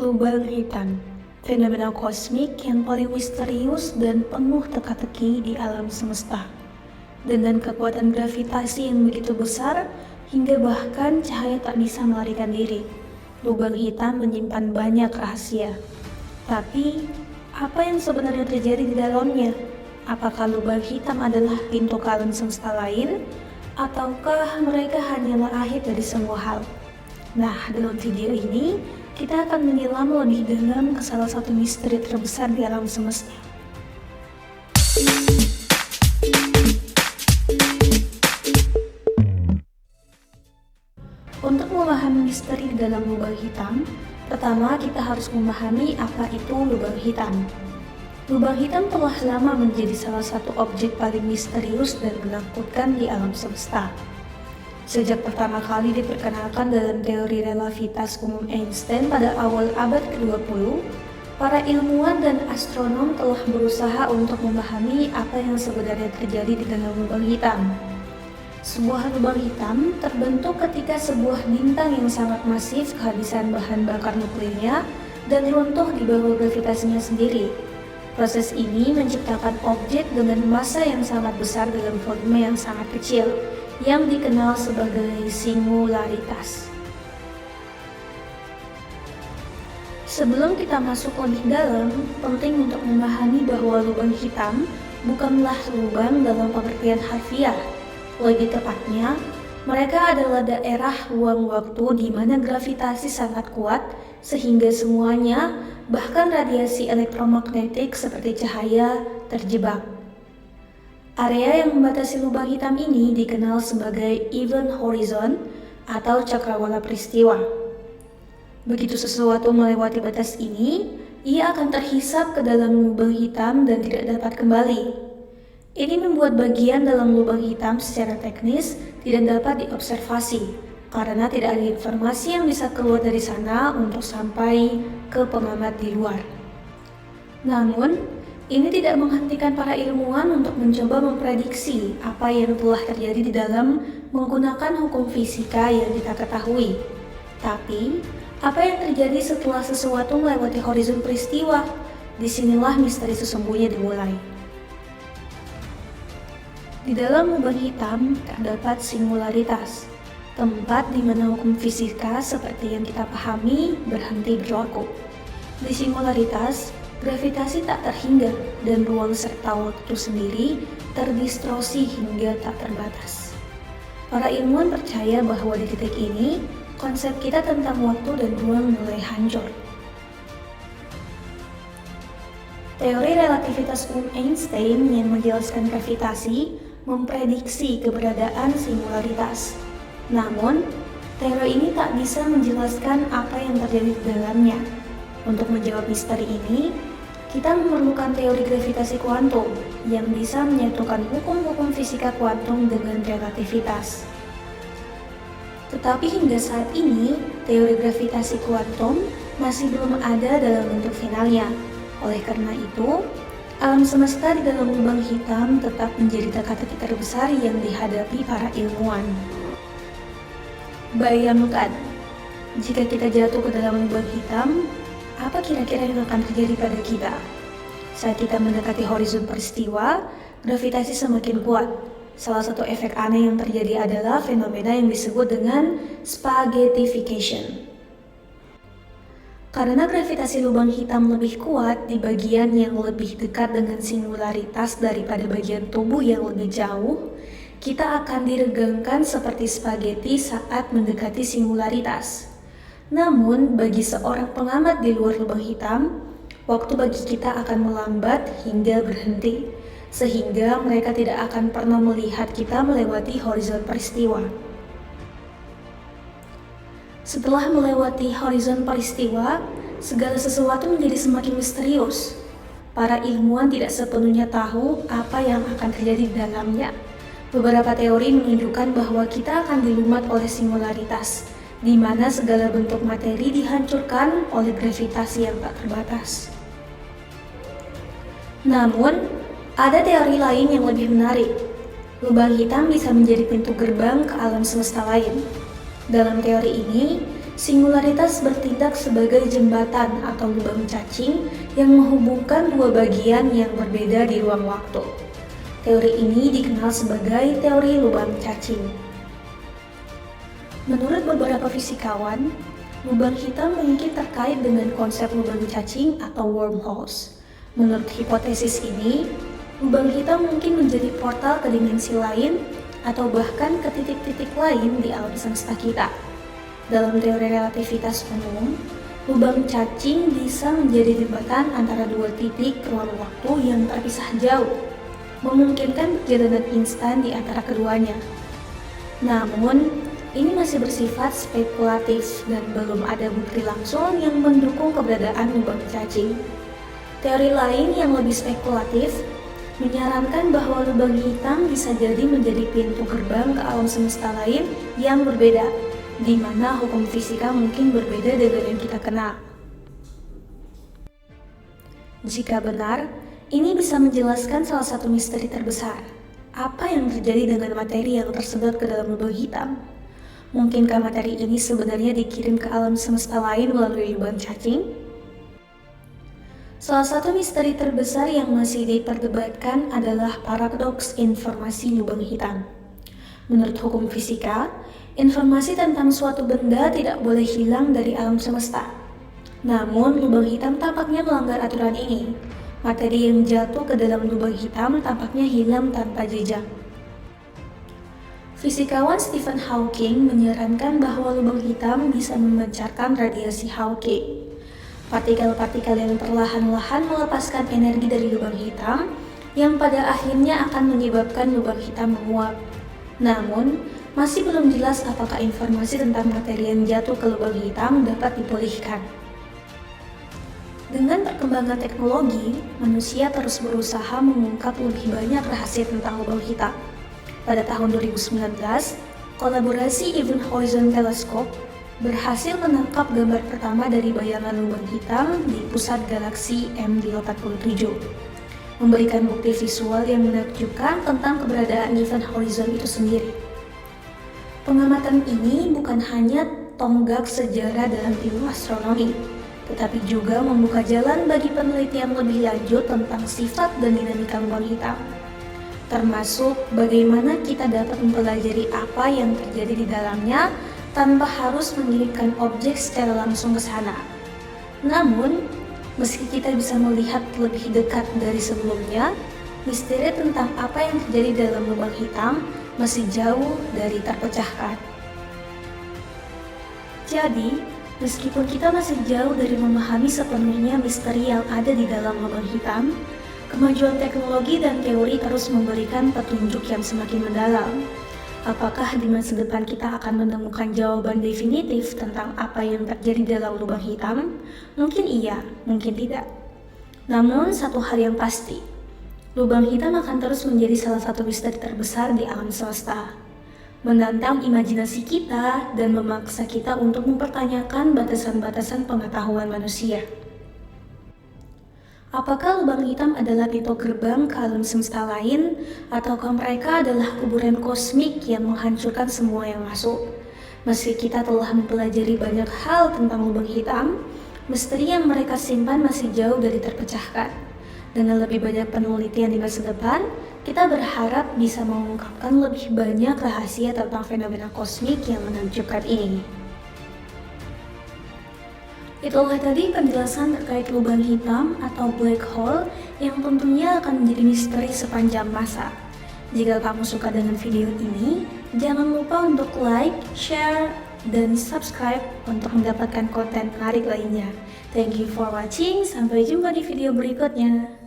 Lubang hitam, fenomena kosmik yang paling misterius dan penuh teka-teki di alam semesta. Dengan kekuatan gravitasi yang begitu besar, hingga bahkan cahaya tak bisa melarikan diri, lubang hitam menyimpan banyak rahasia. Tapi, apa yang sebenarnya terjadi di dalamnya? Apakah lubang hitam adalah pintu ke alam semesta lain? Ataukah mereka hanyalah akhir dari semua hal? Nah, dalam video ini, kita akan menyelam lebih dalam ke salah satu misteri terbesar di alam semesta. Untuk memahami misteri di dalam lubang hitam, pertama kita harus memahami apa itu lubang hitam. Lubang hitam telah lama menjadi salah satu objek paling misterius dan menakutkan di alam semesta. Sejak pertama kali diperkenalkan dalam teori relativitas umum Einstein pada awal abad ke-20, para ilmuwan dan astronom telah berusaha untuk memahami apa yang sebenarnya terjadi di dalam lubang hitam. Sebuah lubang hitam terbentuk ketika sebuah bintang yang sangat masif kehabisan bahan bakar nuklirnya dan runtuh di bawah gravitasinya sendiri. Proses ini menciptakan objek dengan massa yang sangat besar dalam volume yang sangat kecil, yang dikenal sebagai singularitas. Sebelum kita masuk lebih dalam, penting untuk memahami bahwa lubang hitam bukanlah lubang dalam pengertian harfiah. Lebih tepatnya, mereka adalah daerah ruang waktu di mana gravitasi sangat kuat sehingga semuanya, bahkan radiasi elektromagnetik seperti cahaya, terjebak. Area yang membatasi lubang hitam ini dikenal sebagai event horizon atau cakrawala peristiwa. Begitu sesuatu melewati batas ini, ia akan terhisap ke dalam lubang hitam dan tidak dapat kembali. Ini membuat bagian dalam lubang hitam secara teknis tidak dapat diobservasi, karena tidak ada informasi yang bisa keluar dari sana untuk sampai ke pengamat di luar. Namun, ini tidak menghentikan para ilmuwan untuk mencoba memprediksi apa yang telah terjadi di dalam menggunakan hukum fisika yang kita ketahui. Tapi, apa yang terjadi setelah sesuatu melewati horizon peristiwa? Disinilah misteri sesungguhnya dimulai. Di dalam lubang hitam terdapat singularitas, tempat di mana hukum fisika seperti yang kita pahami berhenti berlaku. Di singularitas, gravitasi tak terhingga dan ruang serta waktu sendiri terdistorsi hingga tak terbatas. Para ilmuwan percaya bahwa di titik ini, konsep kita tentang waktu dan ruang mulai hancur. Teori relativitas umum Einstein yang menjelaskan gravitasi memprediksi keberadaan singularitas. Namun, teori ini tak bisa menjelaskan apa yang terjadi di dalamnya. Untuk menjawab misteri ini, kita memerlukan teori gravitasi kuantum yang bisa menyatukan hukum-hukum fisika kuantum dengan relativitas. Tetapi hingga saat ini, teori gravitasi kuantum masih belum ada dalam bentuk finalnya. Oleh karena itu, alam semesta di dalam lubang hitam tetap menjadi teka-teki terbesar yang dihadapi para ilmuwan. Bayangkan, jika kita jatuh ke dalam lubang hitam, apa kira-kira yang akan terjadi pada kita? Saat kita mendekati horizon peristiwa, gravitasi semakin kuat. Salah satu efek aneh yang terjadi adalah fenomena yang disebut dengan spaghettification. Karena gravitasi lubang hitam lebih kuat di bagian yang lebih dekat dengan singularitas daripada bagian tubuh yang lebih jauh, kita akan diregangkan seperti spaghetti saat mendekati singularitas. Namun, bagi seorang pengamat di luar lubang hitam, waktu bagi kita akan melambat hingga berhenti, sehingga mereka tidak akan pernah melihat kita melewati horizon peristiwa. Setelah melewati horizon peristiwa, segala sesuatu menjadi semakin misterius. Para ilmuwan tidak sepenuhnya tahu apa yang akan terjadi di dalamnya. Beberapa teori menunjukkan bahwa kita akan dilumat oleh singularitas, di mana segala bentuk materi dihancurkan oleh gravitasi yang tak terbatas. Namun, ada teori lain yang lebih menarik. Lubang hitam bisa menjadi pintu gerbang ke alam semesta lain. Dalam teori ini, Singularitas bertindak sebagai jembatan atau lubang cacing yang menghubungkan dua bagian yang berbeda di ruang waktu. Teori ini dikenal sebagai teori lubang cacing. Menurut beberapa fisikawan, lubang hitam mungkin terkait dengan konsep lubang cacing atau wormholes. Menurut hipotesis ini, lubang hitam mungkin menjadi portal ke dimensi lain atau bahkan ke titik-titik lain di alam semesta kita. Dalam teori relativitas umum, lubang cacing bisa menjadi jembatan antara dua titik ruang waktu yang terpisah jauh, memungkinkan perjalanan instan di antara keduanya. Namun, ini masih bersifat spekulatif dan belum ada bukti langsung yang mendukung keberadaan lubang cacing. Teori lain yang lebih spekulatif menyarankan bahwa lubang hitam bisa jadi menjadi pintu gerbang ke alam semesta lain yang berbeda, di mana hukum fisika mungkin berbeda dengan yang kita kenal. Jika benar, ini bisa menjelaskan salah satu misteri terbesar. Apa yang terjadi dengan materi yang tersedot ke dalam lubang hitam? Mungkinkah materi ini sebenarnya dikirim ke alam semesta lain melalui lubang cacing? Salah satu misteri terbesar yang masih diperdebatkan adalah paradoks informasi lubang hitam. Menurut hukum fisika, informasi tentang suatu benda tidak boleh hilang dari alam semesta. Namun, lubang hitam tampaknya melanggar aturan ini. Materi yang jatuh ke dalam lubang hitam tampaknya hilang tanpa jejak. Fisikawan Stephen Hawking menyarankan bahwa lubang hitam bisa memancarkan radiasi Hawking. Partikel-partikel yang perlahan-lahan melepaskan energi dari lubang hitam yang pada akhirnya akan menyebabkan lubang hitam menguap. Namun, masih belum jelas apakah informasi tentang materi yang jatuh ke lubang hitam dapat dipulihkan. Dengan perkembangan teknologi, manusia terus berusaha mengungkap lebih banyak rahasia tentang lubang hitam. Pada tahun 2019, kolaborasi Event Horizon Telescope berhasil menangkap gambar pertama dari bayangan lubang hitam di pusat galaksi M87, memberikan bukti visual yang menakjubkan tentang keberadaan Event Horizon itu sendiri. Pengamatan ini bukan hanya tonggak sejarah dalam ilmu astronomi, tetapi juga membuka jalan bagi penelitian lebih lanjut tentang sifat dan dinamika lubang hitam, termasuk bagaimana kita dapat mempelajari apa yang terjadi di dalamnya tanpa harus mengirimkan objek secara langsung ke sana. Namun, meski kita bisa melihat lebih dekat dari sebelumnya, misteri tentang apa yang terjadi dalam lubang hitam masih jauh dari terpecahkan. Jadi, meskipun kita masih jauh dari memahami sepenuhnya misteri yang ada di dalam lubang hitam, kemajuan teknologi dan teori terus memberikan petunjuk yang semakin mendalam. Apakah di masa depan kita akan menemukan jawaban definitif tentang apa yang terjadi dalam lubang hitam? Mungkin iya, mungkin tidak. Namun satu hal yang pasti, lubang hitam akan terus menjadi salah satu misteri terbesar di alam semesta, menantang imajinasi kita dan memaksa kita untuk mempertanyakan batasan-batasan pengetahuan manusia. Apakah lubang hitam adalah pintu gerbang ke alam semesta lain, ataukah mereka adalah kuburan kosmik yang menghancurkan semua yang masuk? Meski kita telah mempelajari banyak hal tentang lubang hitam, misteri yang mereka simpan masih jauh dari terpecahkan. Dengan lebih banyak penelitian di masa depan, kita berharap bisa mengungkapkan lebih banyak rahasia tentang fenomena kosmik yang menakjubkan ini. Itulah tadi penjelasan terkait lubang hitam atau black hole yang tentunya akan menjadi misteri sepanjang masa. Jika kamu suka dengan video ini, jangan lupa untuk like, share, dan subscribe untuk mendapatkan konten menarik lainnya. Thank you for watching, sampai jumpa di video berikutnya.